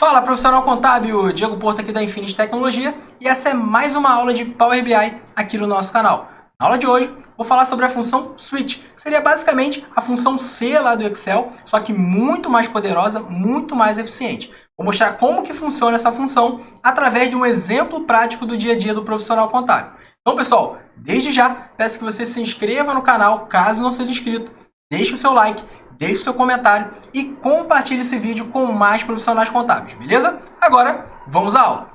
Fala, profissional contábil, Diego Porto aqui da Infinity Tecnologia e essa é mais uma aula de Power BI aqui no nosso canal. Na aula de hoje, vou falar sobre a função Switch, que seria basicamente a função C lá do Excel, só que muito mais poderosa, muito mais eficiente. Vou mostrar como que funciona essa função através de um exemplo prático do dia a dia do profissional contábil. Então, pessoal, desde já, peço que você se inscreva no canal, caso não seja inscrito, deixe o seu like, deixe o seu comentário e compartilhe esse vídeo com mais profissionais contábeis, beleza? Agora, vamos à aula.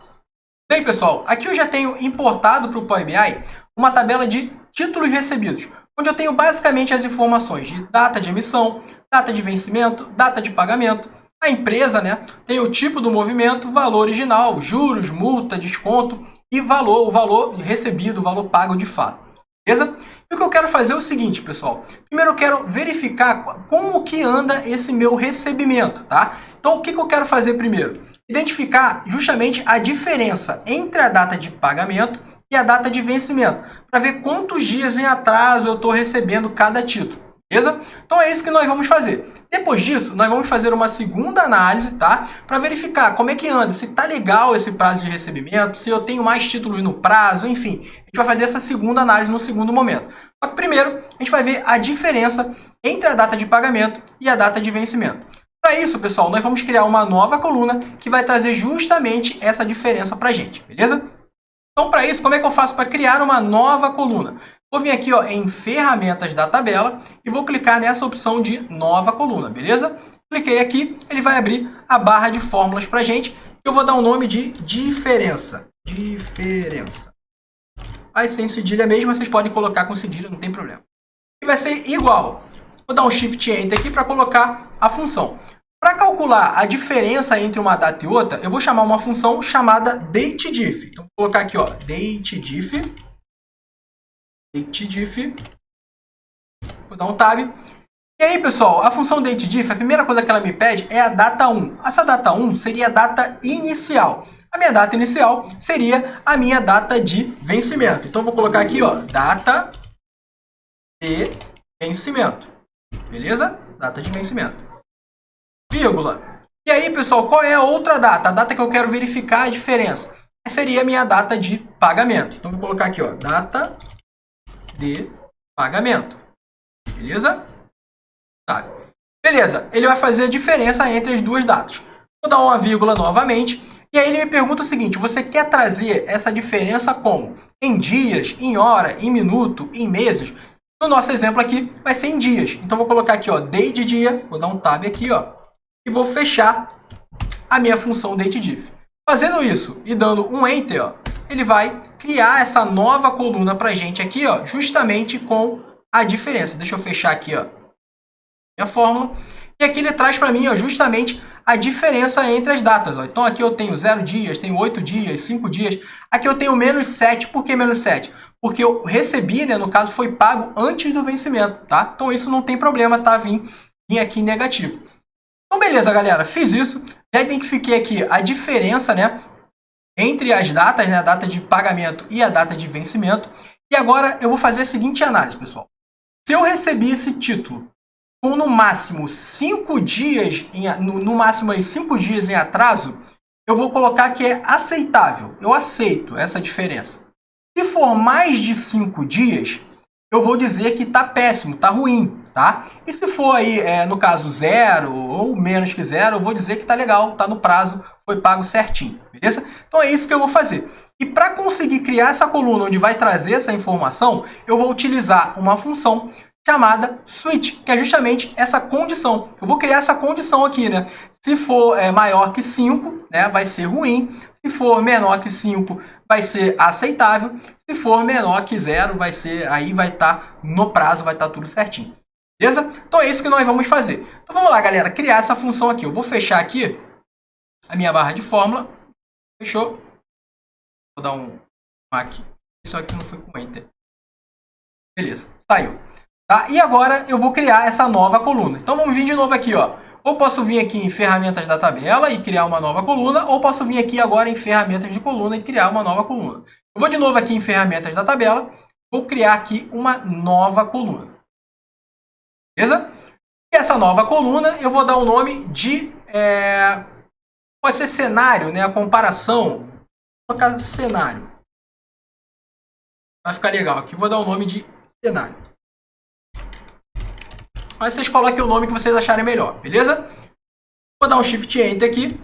Bem, pessoal, aqui eu já tenho importado para o Power BI uma tabela de títulos recebidos, onde eu tenho basicamente as informações de data de emissão, data de vencimento, data de pagamento, a empresa, tem o tipo do movimento, valor original, juros, multa, desconto e o valor recebido, o valor pago de fato, beleza? E o que eu quero fazer é o seguinte, pessoal. Primeiro eu quero verificar como que anda esse meu recebimento, tá? Então o que eu quero fazer primeiro? Identificar justamente a diferença entre a data de pagamento e a data de vencimento, para ver quantos dias em atraso eu estou recebendo cada título, beleza? Então é isso que nós vamos fazer. Depois disso, nós vamos fazer uma segunda análise, tá? Para verificar como é que anda, se tá legal esse prazo de recebimento, se eu tenho mais títulos no prazo, enfim. A gente vai fazer essa segunda análise no segundo momento. Só que primeiro, a gente vai ver a diferença entre a data de pagamento e a data de vencimento. Para isso, pessoal, nós vamos criar uma nova coluna que vai trazer justamente essa diferença para a gente, beleza? Então, para isso, como é que eu faço para criar uma nova coluna? Vou vir aqui em ferramentas da tabela e vou clicar nessa opção de nova coluna, beleza? Cliquei aqui, ele vai abrir a barra de fórmulas para a gente. Eu vou dar o nome de diferença. Diferença. Aí sem cedilha mesmo, vocês podem colocar com cedilha, não tem problema. E vai ser igual. Vou dar um Shift Enter aqui para colocar a função. Para calcular a diferença entre uma data e outra, eu vou chamar uma função chamada dateDiff. Então, vou colocar aqui, dateDiff. dateDiff. Vou dar um tab. E aí, pessoal, a função dateDiff, a primeira coisa que ela me pede é a data 1. Essa data 1 seria a data inicial. A minha data inicial seria a minha data de vencimento. Então, vou colocar aqui, data de vencimento. Beleza? Data de vencimento. Vírgula. E aí, pessoal, qual é a outra data? A data que eu quero verificar a diferença. Seria a minha data de pagamento. Então, vou colocar aqui, data de pagamento. Beleza? Tá. Beleza. Ele vai fazer a diferença entre as duas datas. Vou dar uma vírgula novamente. E aí ele me pergunta o seguinte, você quer trazer essa diferença como? Em dias, em hora, em minuto, em meses? No nosso exemplo aqui, vai ser em dias. Então, vou colocar aqui, day de dia. Vou dar um tab aqui, e vou fechar a minha função dateDiff. Fazendo isso e dando um Enter, ele vai criar essa nova coluna para a gente aqui, justamente com a diferença. Deixa eu fechar aqui, minha fórmula. E aqui ele traz para mim, justamente a diferença entre as datas. Então, aqui eu tenho 0 dias, tenho 8 dias, 5 dias. Aqui eu tenho menos 7. Por que menos 7? Porque eu recebi, no caso, foi pago antes do vencimento, tá? Então, isso não tem problema, tá? Vim aqui negativo. Então, beleza, galera. Fiz isso. Já identifiquei aqui a diferença, entre as datas, a data de pagamento e a data de vencimento. E agora eu vou fazer a seguinte análise, pessoal. Se eu recebi esse título com no máximo 5 dias, no máximo aí 5 dias em atraso, eu vou colocar que é aceitável. Eu aceito essa diferença. Se for mais de 5 dias, eu vou dizer que está péssimo, está ruim, tá? E se for aí, no caso, 0 ou menos que 0, eu vou dizer que está legal, está no prazo, foi pago certinho, beleza? Então é isso que eu vou fazer. E para conseguir criar essa coluna onde vai trazer essa informação, eu vou utilizar uma função chamada Switch, que é justamente essa condição. Eu vou criar essa condição aqui, Se for maior que 5, vai ser ruim. Se for menor que 5, vai ser aceitável. Se for menor que 0, aí vai estar no prazo, vai estar tudo certinho. Beleza? Então é isso que nós vamos fazer. Então vamos lá, galera, criar essa função aqui. Eu vou fechar aqui a minha barra de fórmula. Fechou? Vou dar um aqui. Isso aqui não foi com Enter. Beleza, saiu. Tá? E agora eu vou criar essa nova coluna. Então vamos vir de novo aqui, Ou posso vir aqui em ferramentas da tabela e criar uma nova coluna, ou posso vir aqui agora em ferramentas de coluna e criar uma nova coluna. Eu vou de novo aqui em ferramentas da tabela, vou criar aqui uma nova coluna. Beleza? E essa nova coluna eu vou dar o nome de Pode ser cenário, né? A comparação. Vou colocar cenário. Vai ficar legal. Aqui vou dar o nome de cenário. Mas vocês coloquem o nome que vocês acharem melhor, beleza? Vou dar um Shift Enter aqui.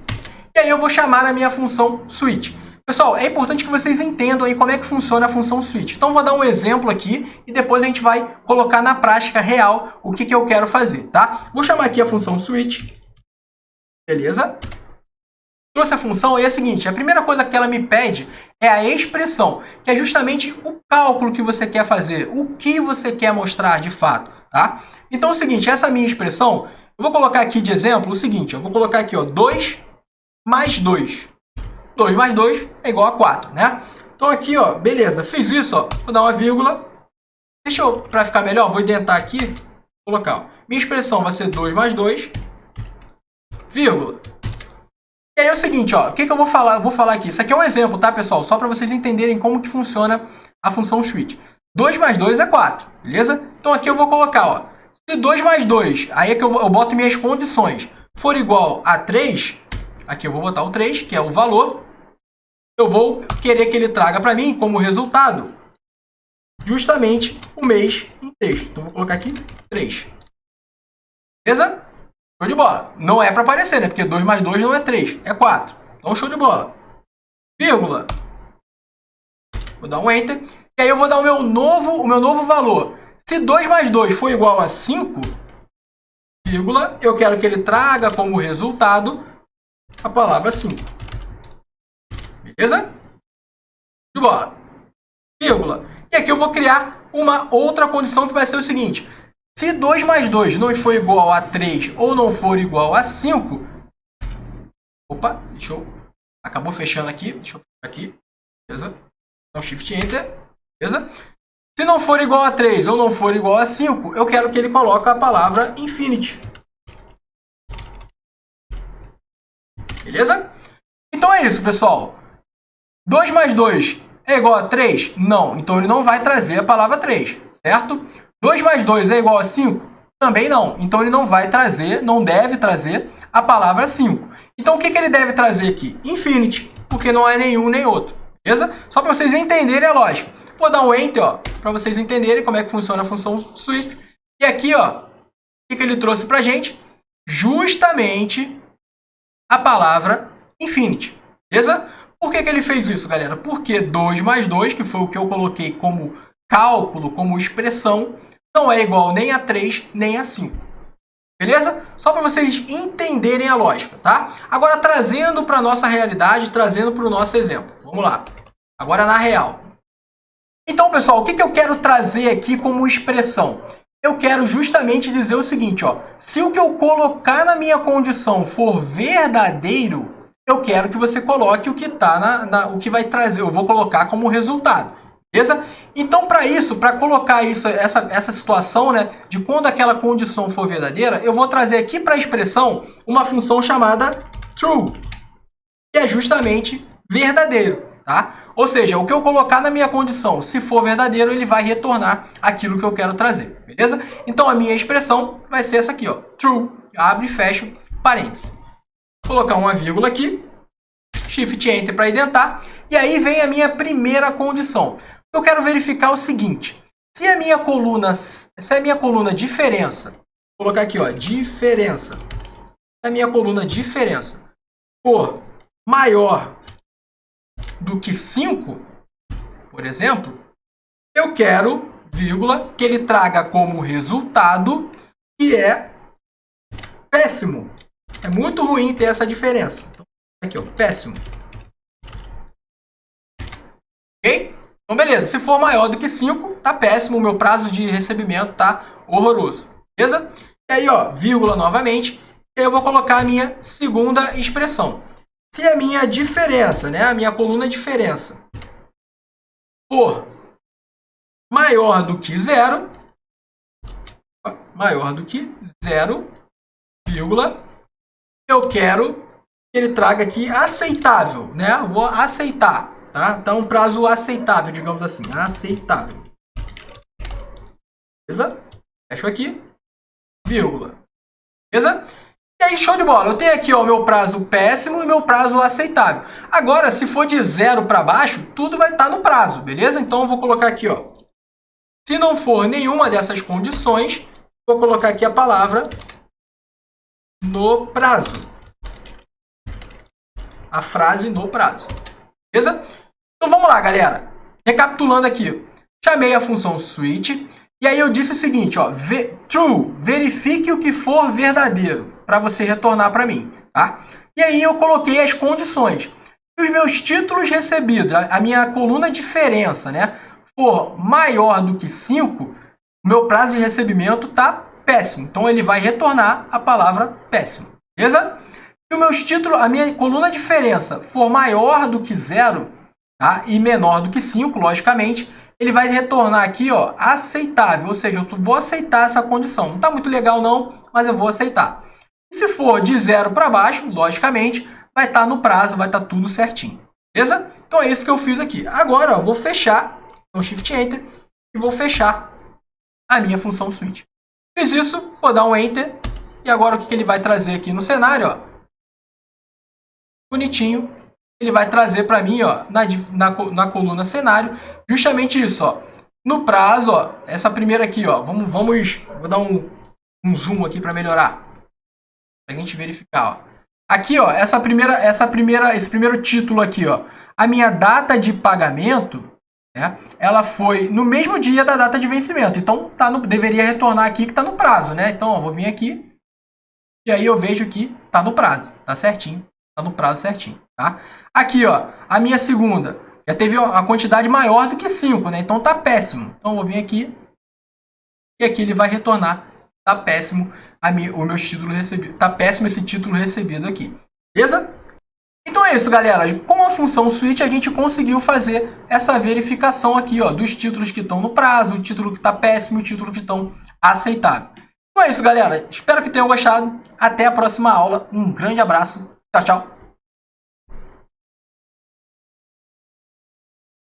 E aí eu vou chamar a minha função switch. Pessoal, é importante que vocês entendam aí como é que funciona a função switch. Então, vou dar um exemplo aqui e depois a gente vai colocar na prática real o que eu quero fazer, tá? Vou chamar aqui a função switch. Beleza? Trouxe a função e é o seguinte, a primeira coisa que ela me pede é a expressão, que é justamente o cálculo que você quer fazer, o que você quer mostrar de fato, tá? Então, é o seguinte, essa minha expressão, eu vou colocar aqui de exemplo o seguinte, eu vou colocar aqui, ó, 2 mais 2. 2 mais 2 é igual a 4, né? Então aqui, ó, beleza, fiz isso, ó, vou dar uma vírgula. Deixa eu, para ficar melhor, vou indentar aqui, colocar, ó, minha expressão vai ser 2 mais 2, vírgula. E aí é o seguinte, ó, o que eu vou falar? Eu vou falar aqui, isso aqui é um exemplo, tá, pessoal? Só para vocês entenderem como que funciona a função switch. 2 mais 2 é 4, beleza? Então aqui eu vou colocar, ó, se 2 mais 2, aí é que eu boto minhas condições, for igual a 3, aqui eu vou botar o 3, que é o valor, eu vou querer que ele traga para mim como resultado justamente o mês em texto. Então, vou colocar aqui 3. Beleza? Show de bola. Não é para aparecer, né? Porque 2 mais 2 não é 3, é 4. Então, show de bola. Vírgula. Vou dar um Enter. E aí eu vou dar o meu novo valor. Se 2 mais 2 for igual a 5, vírgula, eu quero que ele traga como resultado a palavra 5. Beleza? De bola. Vírgula. E aqui eu vou criar uma outra condição que vai ser o seguinte. Se 2 mais 2 não for igual a 3 ou não for igual a 5... Opa, deixa eu... Acabou fechando aqui. Deixa eu fechar aqui. Beleza? Então, Shift Enter. Beleza? Se não for igual a 3 ou não for igual a 5, eu quero que ele coloque a palavra infinity. Beleza? Então é isso, pessoal. 2 mais 2 é igual a 3? Não. Então ele não vai trazer a palavra 3, certo? 2 mais 2 é igual a 5? Também não. Então ele não vai trazer, não deve trazer a palavra 5. Então o que ele deve trazer aqui? Infinity, porque não é nenhum nem outro. Beleza? Só para vocês entenderem a lógica. Vou dar um Enter, ó, para vocês entenderem como é que funciona a função switch. E aqui, ó, o que ele trouxe para a gente? Justamente a palavra infinity. Beleza? Por que ele fez isso, galera? Porque 2 mais 2, que foi o que eu coloquei como cálculo, como expressão, não é igual nem a 3, nem a 5. Beleza? Só para vocês entenderem a lógica, tá? Agora, trazendo para a nossa realidade, trazendo para o nosso exemplo. Vamos lá. Agora, na real. Então, pessoal, o que eu quero trazer aqui como expressão? Eu quero justamente dizer o seguinte, ó. Se o que eu colocar na minha condição for verdadeiro, eu quero que você coloque o que tá o que vai trazer, eu vou colocar como resultado, beleza? Então, para isso, para colocar isso, essa situação, né, de quando aquela condição for verdadeira, eu vou trazer aqui para a expressão uma função chamada true, que é justamente verdadeiro, tá? Ou seja, o que eu colocar na minha condição, se for verdadeiro, ele vai retornar aquilo que eu quero trazer, beleza? Então, a minha expressão vai ser essa aqui, ó, true, abre e fecha parênteses. Vou colocar uma vírgula aqui, Shift Enter para indentar, e aí vem a minha primeira condição. Eu quero verificar o seguinte, se a minha coluna diferença, vou colocar aqui, ó, diferença, se a minha coluna diferença for maior do que 5, por exemplo, eu quero, vírgula, que ele traga como resultado que é péssimo. É muito ruim ter essa diferença. Então, aqui, ó, péssimo. Ok? Então, beleza. Se for maior do que 5, tá péssimo. O meu prazo de recebimento tá horroroso. Beleza? E aí, ó, vírgula novamente. Eu vou colocar a minha segunda expressão. Se a minha diferença, né, a minha coluna diferença, for maior do que 0, vírgula, eu quero que ele traga aqui aceitável, né? Eu vou aceitar, tá? Então, um prazo aceitável, digamos assim, aceitável. Beleza? Fecho aqui, vírgula. Beleza? E aí, show de bola. Eu tenho aqui o meu prazo péssimo e meu prazo aceitável. Agora, se for de 0 para baixo, tudo vai estar no prazo, beleza? Então, eu vou colocar aqui, ó. Se não for nenhuma dessas condições, vou colocar aqui a palavra no prazo. A frase no prazo. Beleza? Então, vamos lá, galera. Recapitulando aqui. Chamei a função switch. E aí eu disse o seguinte, ó. True. Verifique o que for verdadeiro. Para você retornar para mim. Tá? E aí eu coloquei as condições. Se os meus títulos recebidos, a minha coluna diferença, né, for maior do que 5, o meu prazo de recebimento está péssimo. Então ele vai retornar a palavra péssimo. Beleza? Se os meus títulos, a minha coluna diferença for maior do que 0, tá, e menor do que 5, logicamente, ele vai retornar aqui, ó, aceitável. Ou seja, eu vou aceitar essa condição. Não está muito legal não, mas eu vou aceitar. E se for de 0 para baixo, logicamente, vai estar no prazo, vai estar tudo certinho. Beleza? Então é isso que eu fiz aqui. Agora, ó, eu vou fechar, então Shift Enter, e vou fechar a minha função switch. Fiz isso, vou dar um Enter, e agora o que ele vai trazer aqui no cenário, ó, bonitinho, ele vai trazer para mim, ó, na coluna cenário, justamente isso, ó. No prazo, ó, essa primeira aqui, ó, vou dar um zoom aqui para melhorar, pra gente verificar, ó. Aqui, ó, esse primeiro título aqui, ó, a minha data de pagamento, né, ela foi no mesmo dia da data de vencimento. Então, deveria retornar aqui que está no prazo, né? Então, ó, vou vir aqui e aí eu vejo que está no prazo, tá certinho, tá no prazo certinho, tá? Aqui, ó, a minha segunda já teve a quantidade maior do que 5, né? Então, tá péssimo. Então, eu vou vir aqui e aqui ele vai retornar, tá péssimo. O meu título recebido. Tá péssimo esse título recebido aqui. Beleza? Então é isso, galera. Com a função switch, a gente conseguiu fazer essa verificação aqui, ó, dos títulos que estão no prazo, o título que está péssimo, o título que estão aceitável. Então é isso, galera. Espero que tenham gostado. Até a próxima aula. Um grande abraço. Tchau, tchau.